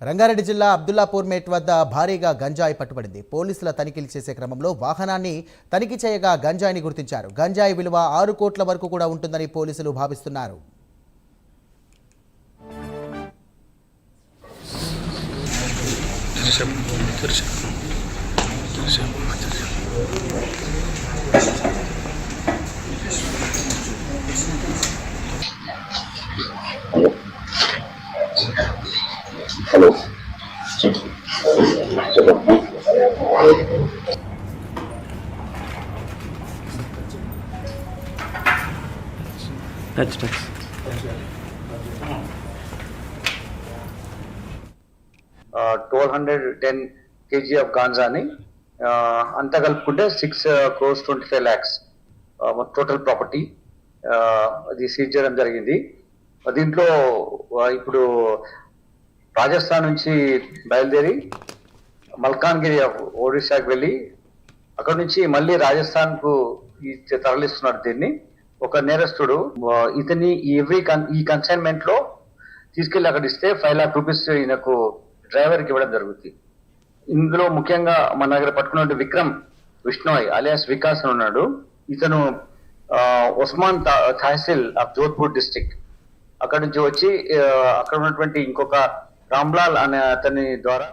రంగారెడ్డి జిల్లా అబ్దుల్లాపూర్ మేట్ వద్ద భారీగా గంజాయి పట్టుబడింది. పోలీసుల తనిఖీలు చేసే క్రమంలో వాహనాన్ని తనిఖీ చేయగా గంజాయిని గుర్తించారు. గంజాయి విలువ 6 కోట్ల వరకు కూడా ఉంటుందని పోలీసులు భావిస్తున్నారు. Hello. Touch. 1210 kg of ganja ni anta kalpukunte 6 crores 25 lakhs total property అది సీజ్ చేయడం జరిగింది. దీంట్లో ఇప్పుడు రాజస్థాన్ నుంచి బయలుదేరి మల్కాన్గిరి ఒడిశాకి వెళ్ళి అక్కడ నుంచి మళ్ళీ రాజస్థాన్ కు తరలిస్తున్నారు. దీన్ని ఒక నేరస్తుడు ఇతని ఈ కన్సైన్మెంట్ లో తీసుకెళ్లి అక్కడ ఇస్తే 5 lakh rupees ఈయనకు డ్రైవర్ కి ఇవ్వడం జరుగుతుంది. ఇందులో ముఖ్యంగా మన దగ్గర పట్టుకున్న విక్రమ్ విష్ణోయ్ అలియాస్ వికాస్ అని ఉన్నాడు. ఇతను ఉస్మాన్ తహసీల్ ఆఫ్ జోధ్పూర్ డిస్ట్రిక్ట్ అక్కడ నుంచి వచ్చి అక్కడ ఉన్నటువంటి ఇంకొక రామ్లాల్ అనే అతని ద్వారా